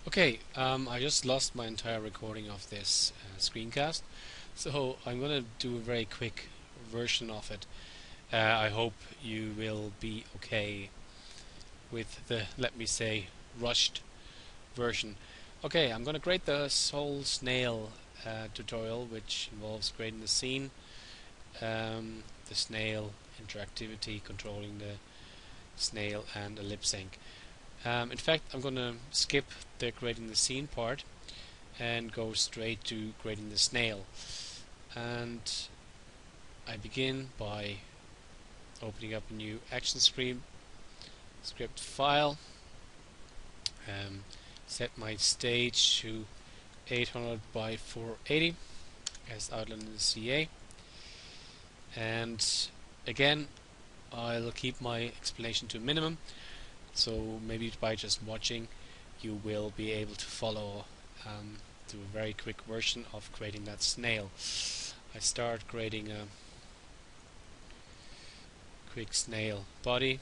Okay, I just lost my entire recording of this screencast, so I'm gonna do a very quick version of it. I hope you will be okay with the, let me say, rushed version. Okay, I'm gonna create the whole snail tutorial, which involves creating the scene, the snail interactivity, controlling the snail, and a lip sync. In fact, I'm gonna skip the creating the scene part and go straight to creating the snail. And I begin by opening up a new action screen script file, set my stage to 800 by 480 as outlined in the CA, and again I'll keep my explanation to a minimum, so maybe by just watching you will be able to follow do a very quick version of creating that snail. I start creating a quick snail body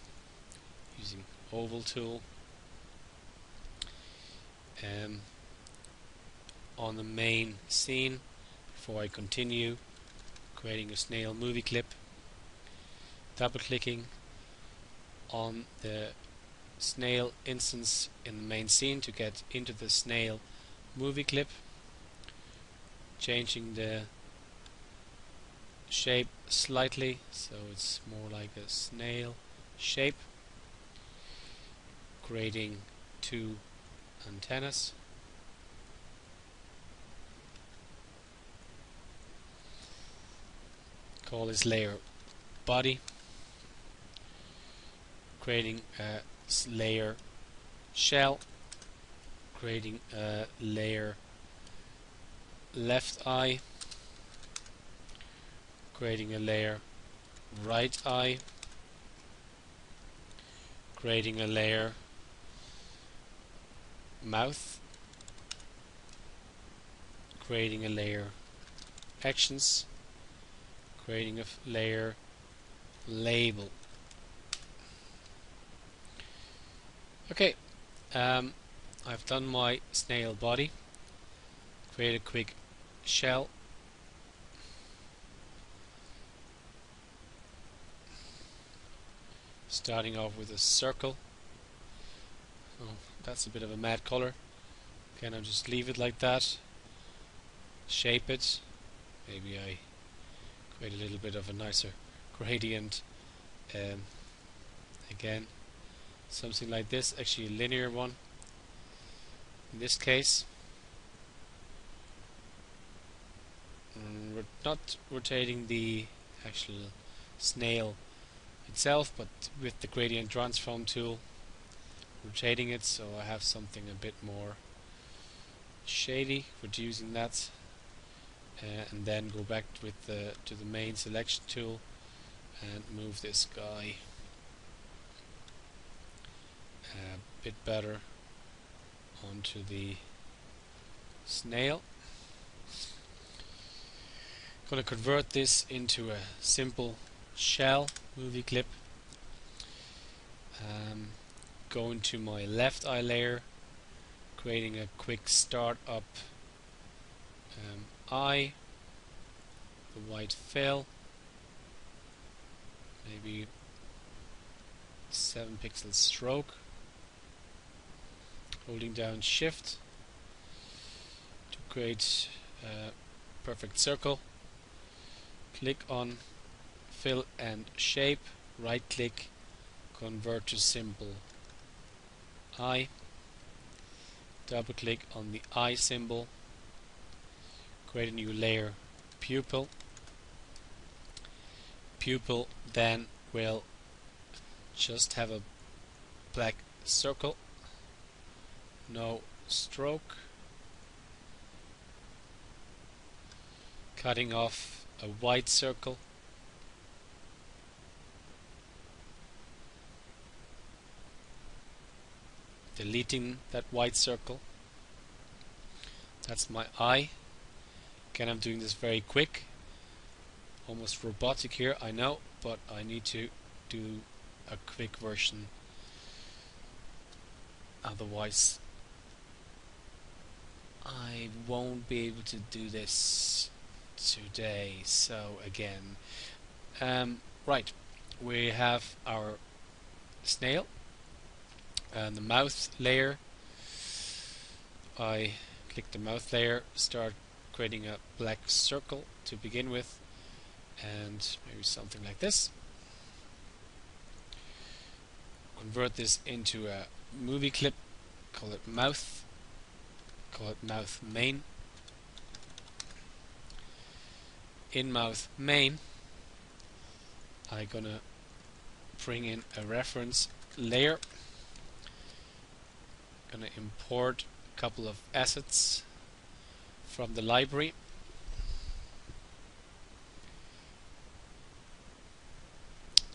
using oval tool. On the main scene, before I continue creating a snail movie clip, double clicking on the snail instance in the main scene to get into the snail movie clip, changing the shape slightly so it's more like a snail shape, creating two antennas, call this layer body, creating a layer shell, creating a layer left eye, creating a layer right eye, creating a layer mouth, creating a layer actions, creating a layer label. Okay, I've done my snail body. Create a quick shell, starting off with a circle. Oh, that's a bit of a mad color. Can I just leave it like that? Shape it. Maybe I create a little bit of a nicer gradient. Again, something like this, actually a linear one in this case. We're not rotating the actual snail itself, but with the gradient transform tool rotating it, so I have something a bit more shady, reducing that, and then go back with to the main selection tool and move this guy a bit better onto the snail. Going to convert this into a simple shell movie clip. Go into my left eye layer, creating a quick start up eye, the white fill, maybe 7 pixel stroke, holding down shift to create a perfect circle. Click on fill and shape, right click, convert to simple eye, double click on the eye symbol, create a new layer pupil. Pupil then will just have a black circle, no stroke, cutting off a white circle, deleting that white circle. That's my eye. Again, I'm doing this very quick, almost robotic here, I know, but I need to do a quick version, otherwise I won't be able to do this today, so again, right, we have our snail and the mouth layer. I click the mouth layer, start creating a black circle to begin with, and maybe something like this. Convert this into a movie clip, call it mouth main. In mouth main, I'm gonna bring in a reference layer, gonna import a couple of assets from the library.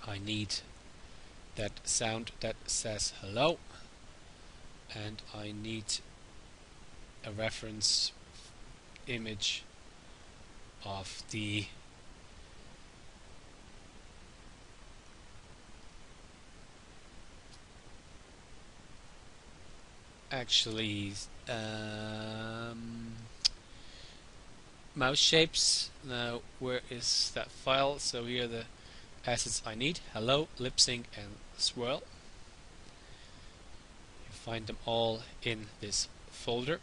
I need that sound that says hello, and I need a reference image of the mouse shapes. Now where is that file? So here are the assets I need: hello, lip sync, and swirl. You find them all in this folder.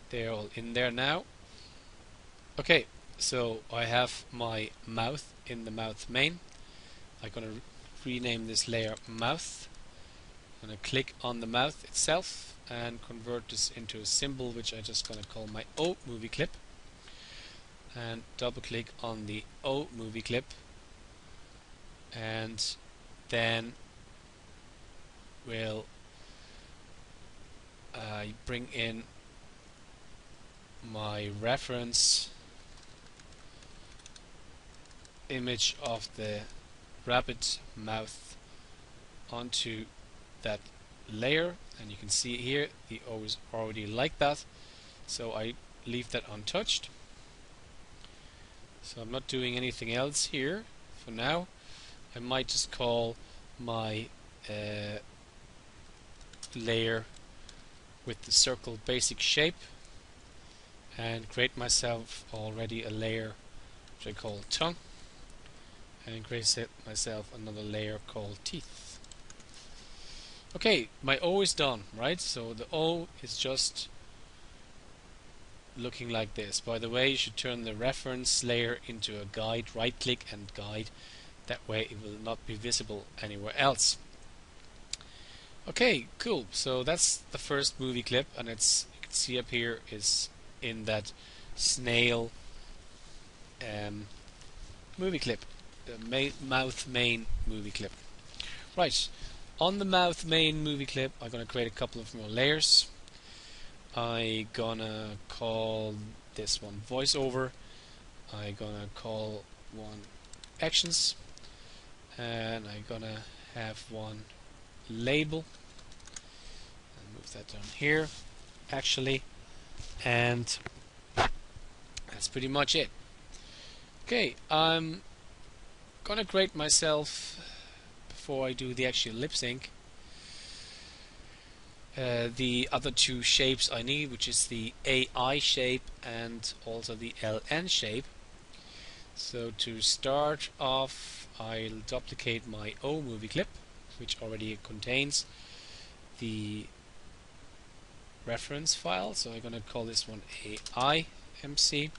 They're all in there now. Okay, so I have my mouth in the mouth main. I'm gonna rename this layer mouth. I'm gonna click on the mouth itself and convert this into a symbol, which I'm just gonna call my O movie clip. And double click on the O movie clip, and then we'll bring in my reference image of the rabbit mouth onto that layer, and you can see here the O is already like that, so I leave that untouched. So I'm not doing anything else here for now. I might just call my layer with the circle basic shape and create myself already a layer which I call tongue, and create myself another layer called teeth. Okay, my O is done, right? So the O is just looking like this. By the way, you should turn the reference layer into a guide, right click and guide, that way it will not be visible anywhere else. Okay, cool. So that's the first movie clip, and it's, you can see up here is in that snail movie clip, the mouth main movie clip. Right, on the mouth main movie clip I'm gonna create a couple of more layers. I'm gonna call this one voiceover, I'm gonna call one actions, and I'm gonna have one label, and move that down here actually, and that's pretty much it. Okay, I'm gonna create myself, before I do the actual lip sync, the other two shapes I need, which is the AI shape and also the LN shape. So to start off, I'll duplicate my O movie clip, which already contains the reference file. So I'm gonna call this one AIMC,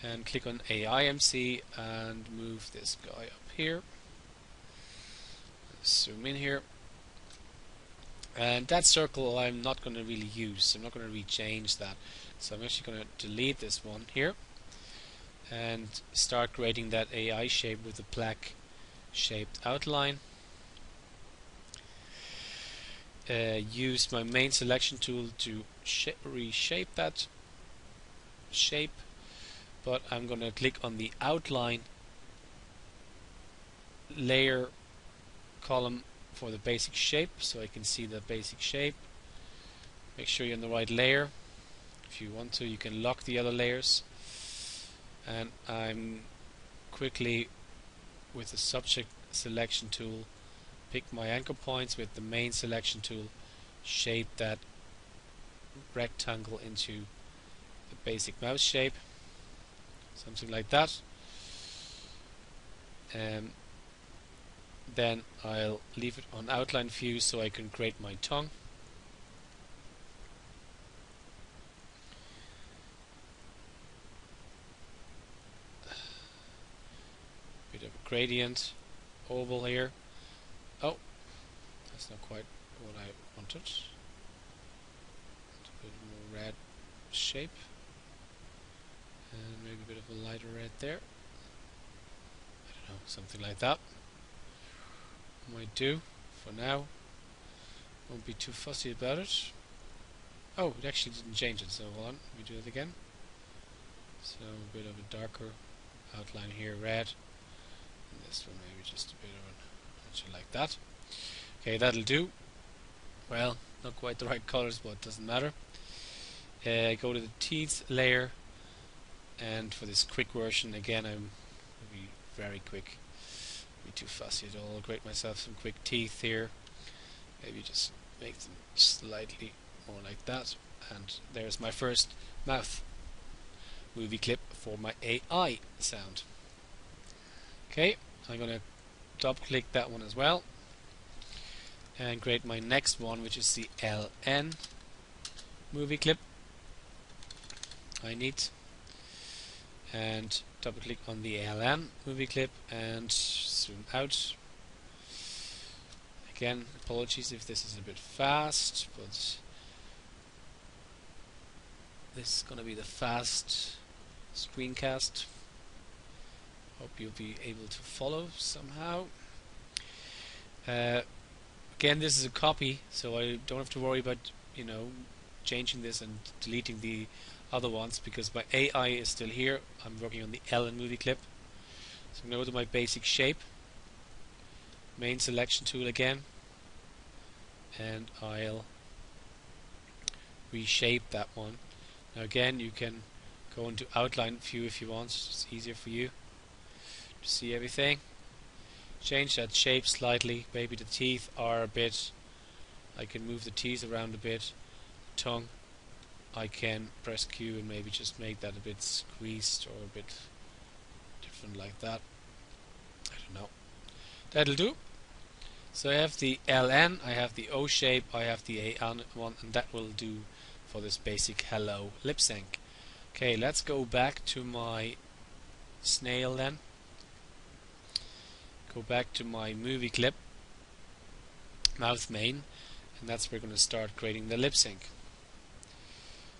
and click on AIMC and move this guy up here. Zoom in here. And that circle I'm not going to really use, I'm not going to rechange that. So I'm actually going to delete this one here and start creating that AI shape with a black shaped outline. Use my main selection tool to reshape that shape, but I'm going to click on the outline layer column for the basic shape, so I can see the basic shape. Make sure you're in the right layer. If you want to, you can lock the other layers. And I'm quickly, with the subject selection tool, pick my anchor points with the main selection tool, shape that rectangle into the basic mouse shape, something like that. Then I'll leave it on outline view so I can create my tongue. Bit of a gradient oval here. Oh, that's not quite what I wanted. A bit more red shape, and maybe a bit of a lighter red there. I don't know, something like that might do for now. Won't be too fussy about it. Oh, it actually didn't change it, so hold on, we do it again. So a bit of a darker outline here, red, and this one maybe just a bit of an like that. Okay, that'll do. Well, not quite the right colors, but it doesn't matter. Go to the teeth layer, and for this quick version, again, I'm going to be very quick. Be too fussy at all. Create myself some quick teeth here. Maybe just make them slightly more like that. And there's my first mouth movie clip for my AI sound. Okay, I'm going to double click that one as well and create my next one, which is the LN movie clip I need, and double click on the LN movie clip and zoom out. Again, apologies if this is a bit fast, but this is going to be the fast screencast. Hope you'll be able to follow somehow. Again, this is a copy, so I don't have to worry about, you know, changing this and deleting the other ones, because my AI is still here. I'm working on the LN movie clip. So I'm going to go to my basic shape, main selection tool again, and I'll reshape that one. Now again, you can go into outline view if you want. It's easier for you to see everything. Change that shape slightly. Maybe the teeth are a bit, I can move the teeth around a bit. Tongue, I can press Q and maybe just make that a bit squeezed or a bit different like that. I don't know. That'll do. So I have the LN, I have the O shape, I have the AN one, and that will do for this basic hello lip sync. Okay, let's go back to my snail then. Go back to my movie clip, mouth main, and that's where we're going to start creating the lip sync.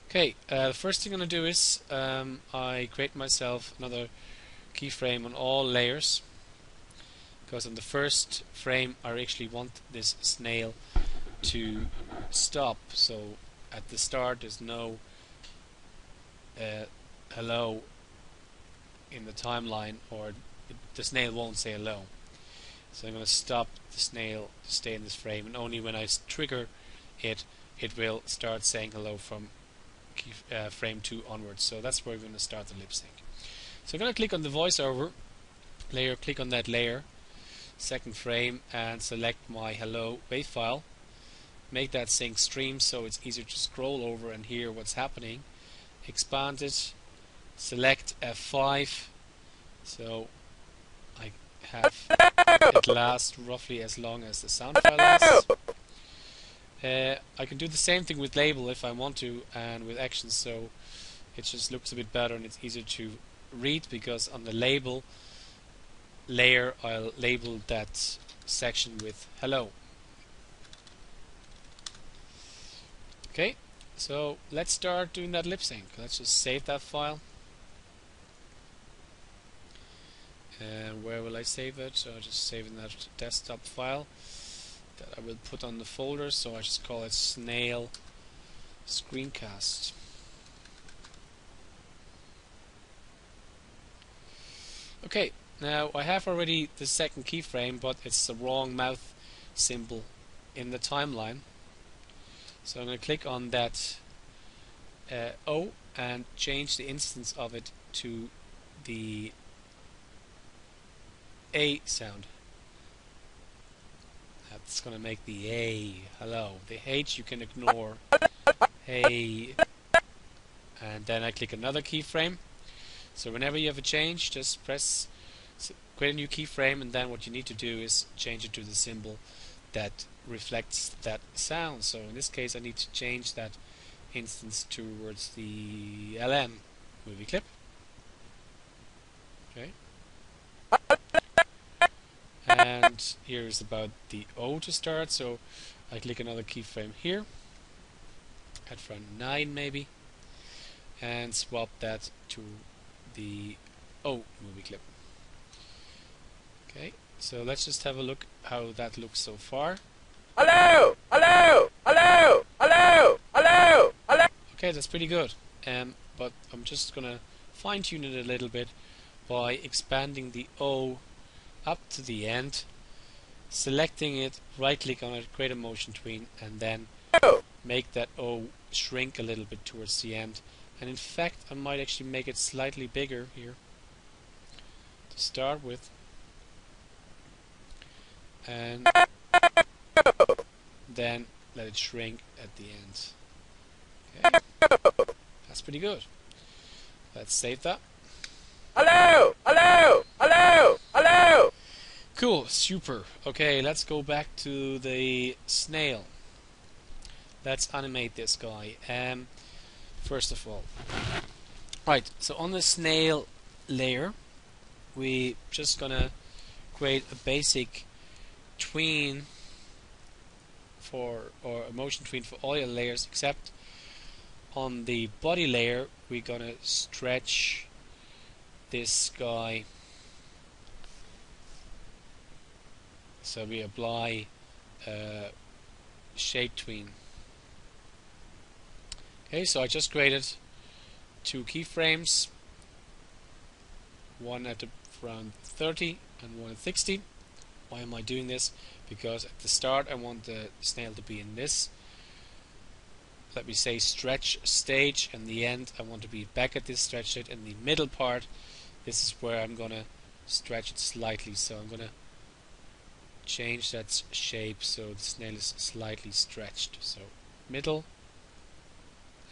Okay, the first thing I'm going to do is I create myself another keyframe on all layers, because on the first frame I actually want this snail to stop. So at the start there's no hello in the timeline, or the snail won't say hello. So I'm going to stop the snail to stay in this frame, and only when I trigger it, it will start saying hello from frame 2 onwards. So that's where we're going to start the lip sync. So I'm going to click on the voiceover layer, click on that layer, second frame, and select my hello wave file. Make that sync stream so it's easier to scroll over and hear what's happening. Expand it, select F5, so I have it last roughly as long as the sound file lasts. I can do the same thing with label if I want to, and with actions, so it just looks a bit better and it's easier to read, because on the label layer I'll label that section with hello. Okay, so let's start doing that lip sync. Let's just save that file. And where will I save it? So I'll just save it in that desktop file that I will put on the folder, so I just call it Snail Screen Cast. Okay, now I have already the second keyframe, but it's the wrong mouth symbol in the timeline. So I'm going to click on that O and change the instance of it to the A sound. That's gonna make the A. Hello. The H you can ignore. Hey. And then I click another keyframe. So whenever you have a change, just create a new keyframe, and then what you need to do is change it to the symbol that reflects that sound. So in this case I need to change that instance towards the LM movie clip. Okay. And here's about the O to start, so I click another keyframe here at front 9 maybe, and swap that to the O movie clip. Okay, so let's just have a look how that looks so far. Hello! Hello! Hello! Hello! Hello! Hello! Okay, that's pretty good. But I'm just gonna fine tune it a little bit by expanding the O up to the end, selecting it, right click on it, create a motion tween, and then make that O shrink a little bit towards the end. And in fact I might actually make it slightly bigger here to start with, and then let it shrink at the end. Okay, that's pretty good. Let's save that. Hello! Hello! Hello! Hello! Cool, super. Okay, let's go back to the snail. Let's animate this guy. First of all, right. So on the snail layer, we just gonna create a basic tween or a motion tween for all your layers, except on the body layer we're gonna stretch this guy. So we apply shape tween. Okay, so I just created 2 keyframes, one at around 30 and one at 60. Why am I doing this? Because at the start I want the snail to be in this, let me say, stretch stage, and the end I want to be back at this stretch stage, and the middle part, this is where I'm gonna stretch it slightly. So I'm gonna change that shape so the snail is slightly stretched. So middle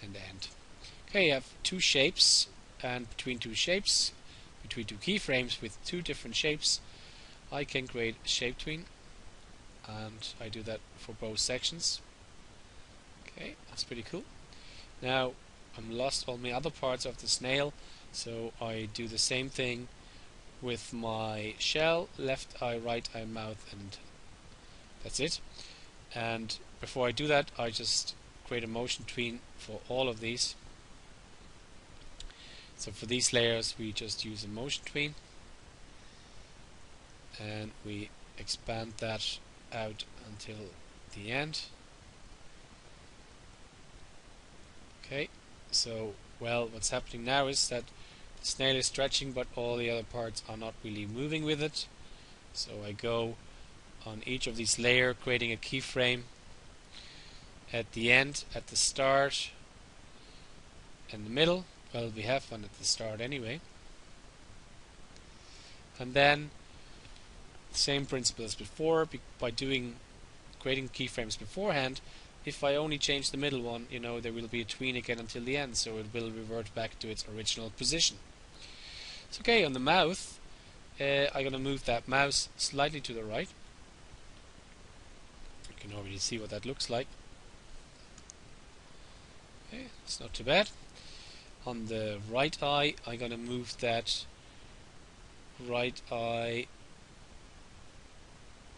and end. Okay, I have 2 shapes, and between 2 shapes, between 2 keyframes with 2 different shapes, I can create a shape tween, and I do that for both sections. Okay, that's pretty cool. Now I'm lost all my other parts of the snail, so I do the same thing with my shell, left eye, right eye, mouth, and that's it. And before I do that, I just create a motion tween for all of these. So for these layers we just use a motion tween, and we expand that out until the end. Okay, so well, what's happening now is that the snail is stretching, but all the other parts are not really moving with it. So I go on each of these layers, creating a keyframe at the end, at the start, and the middle. Well, we have one at the start anyway. And then same principle as before, by creating keyframes beforehand. If I only change the middle one, you know, there will be a tween again until the end, so it will revert back to its original position. So okay, on the mouth, I'm gonna move that mouse slightly to the right. You can already see what that looks like. Okay, it's not too bad. On the right eye, I'm gonna move that right eye.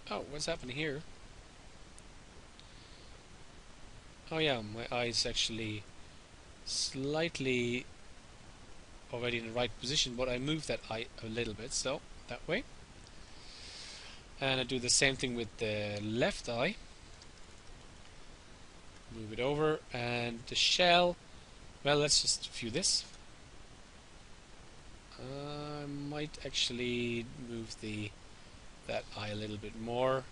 Oh, what's happening here? Oh yeah, my eye is actually slightly already in the right position, but I move that eye a little bit, so that way. And I do the same thing with the left eye. Move it over, and the shell, well, let's just view this. I might actually move that eye a little bit more,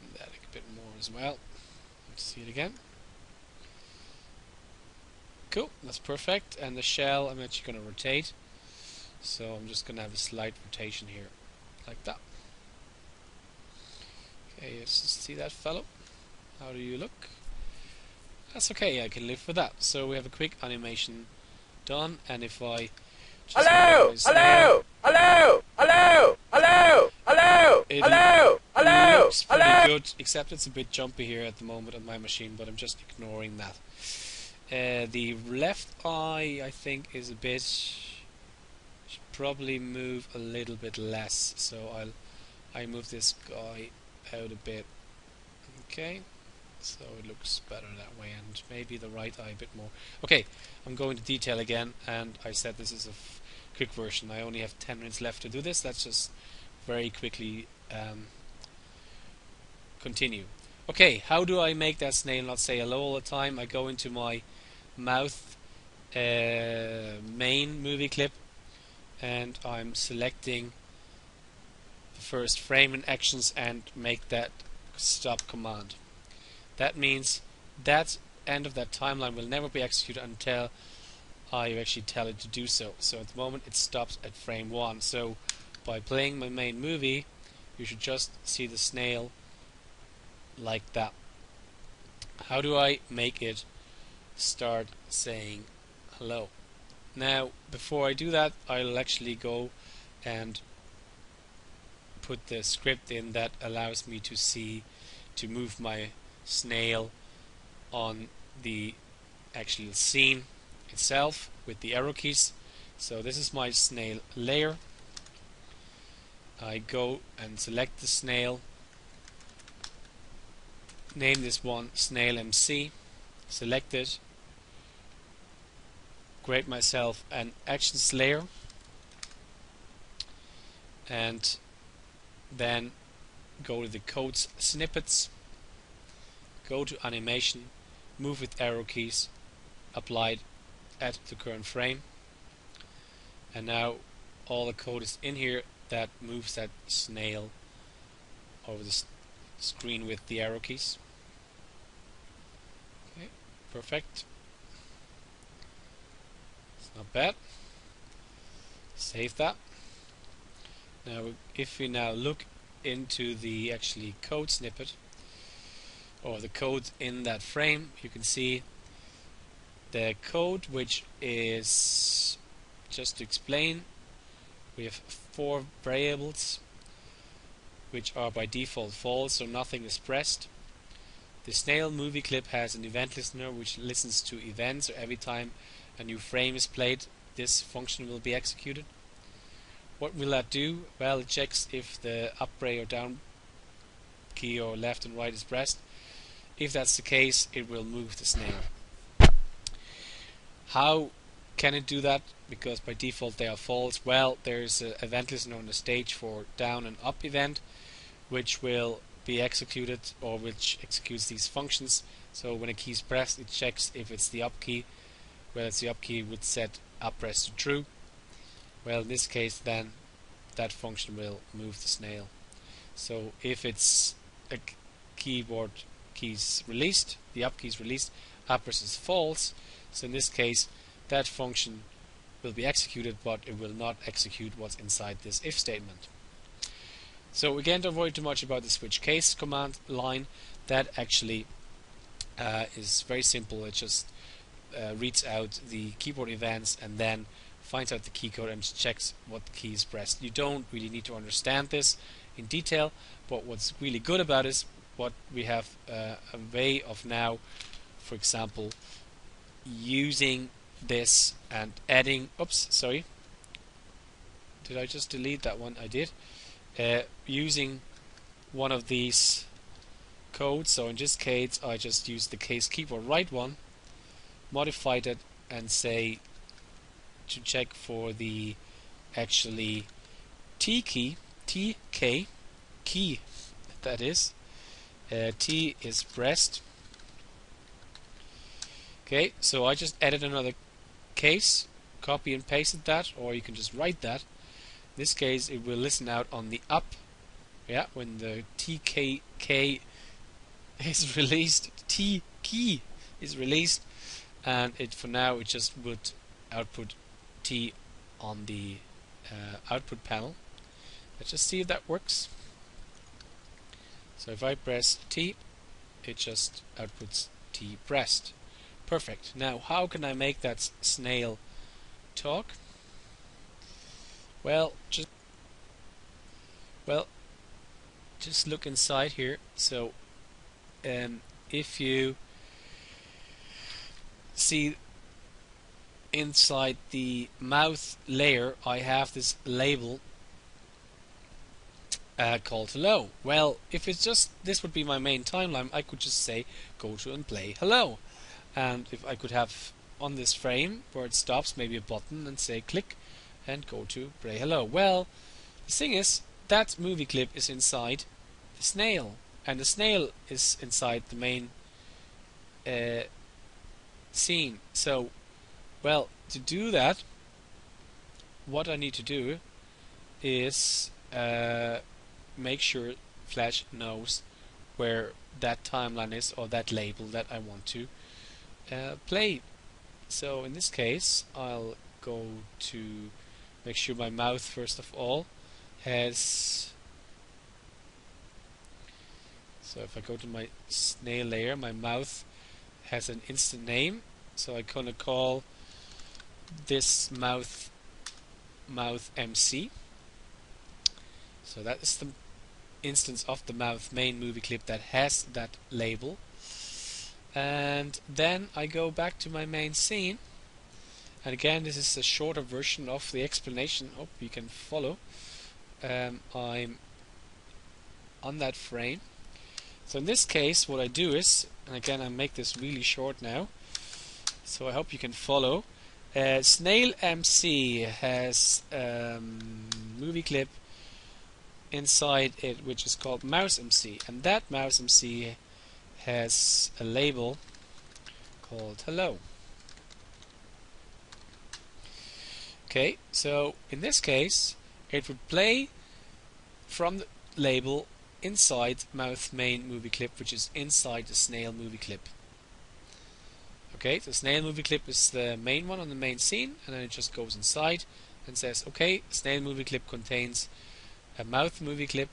and that a bit more as well. Let's see it again. Cool, that's perfect. And the shell I'm actually going to rotate, so I'm just going to have a slight rotation here, like that. Okay, let's just see that fellow. How do you look? That's okay, I can live with that. So we have a quick animation done, and if I just Hello! Hello! Hello! Hello! Hello! Hello! it Hello! Hello! looks pretty good, except it's a bit jumpy here at the moment on my machine, but I'm just ignoring that. The left eye, I think, is a bit... should probably move a little bit less, so I move this guy out a bit. Okay, so it looks better that way, and maybe the right eye a bit more. Okay, I'm going to detail again, and I said this is a quick version. I only have 10 minutes left to do this. Let's just very quickly continue. Okay, how do I make that snail not say hello all the time? I go into my mouth main movie clip, and I'm selecting the first frame and actions and make that stop command. That means that end of that timeline will never be executed until I actually tell it to do so. So at the moment it stops at frame 1. So by playing my main movie, you should just see the snail like that. How do I make it start saying hello? Now, before I do that, I'll actually go and put the script in that allows me to move my snail on the actual scene itself with the arrow keys. So this is my snail layer. I go and select the snail, name this one Snail MC, select it, create myself an actions layer, and then go to the codes snippets, go to animation, move with arrow keys, applied at the current frame, and now all the code is in here that moves that snail over the screen with the arrow keys. Okay, perfect. It's not bad. Save that. Now if we now look into the actually code snippet or the code in that frame, you can see the code, which is, just to explain, we have 4 variables which are by default false, so nothing is pressed. The snail movie clip has an event listener which listens to events, so every time a new frame is played, this function will be executed. What will that do? Well, it checks if the up ray or down key or left and right is pressed. If that's the case, it will move the snail. How can it do that? Because by default they are false. Well, there's an event listener on the stage for down and up event, which will be executed, or which executes these functions. So when a key is pressed, it checks if it's the up key. Well, it's the up key, would set up press to true. Well, in this case, then that function will move the snail. So if it's a keyboard keys released, the up key is released, up press is false. So in this case, that function will be executed, but it will not execute what's inside this if statement. So again, don't worry too much about the switch case command line. That actually is very simple. It just reads out the keyboard events and then finds out the key code and checks what key is pressed. You don't really need to understand this in detail, but what's really good about it is what we have a way of now, for example, using this and adding, oops, sorry, did I just delete that one? I did. Using one of these codes, so in this case I just use the case keyboard right one, modified it and say to check for the actually T key, TK key, that is, T is pressed. Okay, so I just added another case, copy and pasted that, or you can just write that. In this case, it will listen out on the up, when the TKK is released, T key is released, and it for now it just would output T on the output panel. Let's just see if that works. So if I press T, it just outputs T pressed. Perfect. Now, how can I make that snail talk? Well, just look inside here. So, if you see inside the mouth layer, I have this label called hello. Well, if it's just this would be my main timeline, I could just say go to and play hello. And if I could have on this frame where it stops, maybe a button and say click and go to play hello. Well, the thing is that movie clip is inside the snail, and the snail is inside the main scene. So, well, to do that, what I need to do is make sure Flash knows where that timeline is, or that label that I want to play. So in this case, I'll go to make sure my mouth first of all has. So if I go to my snail layer, my mouth has an instant name. So I'm gonna call this mouth MC. So that is the instance of the mouth main movie clip that has that label. And then I go back to my main scene, and again this is a shorter version of the explanation. Hope you can follow. I'm on that frame. So in this case what I do is, and again I make this really short now, so I hope you can follow. Snail MC has movie clip inside it which is called Mouse MC, and that Mouse MC has a label called hello. Okay, so in this case it would play from the label inside mouth main movie clip, which is inside the snail movie clip. Okay, the snail movie clip is the main one on the main scene, and then it just goes inside and says, okay, snail movie clip contains a mouth movie clip,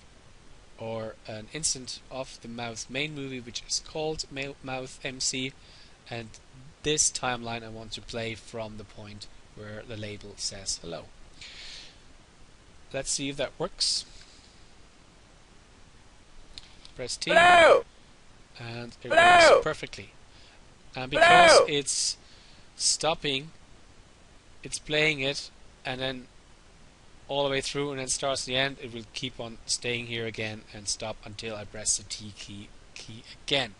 or an instant of the mouth main movie which is called mouth MC, and this timeline I want to play from the point where the label says hello. Let's see if that works. Press T. Hello! And it Hello! works perfectly. And because Hello! it's stopping, it's playing it, and then all the way through, and then starts the end, it will keep on staying here again and stop until I press the T key again.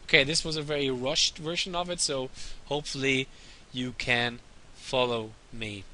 Okay, this was a very rushed version of it, so hopefully you can follow me.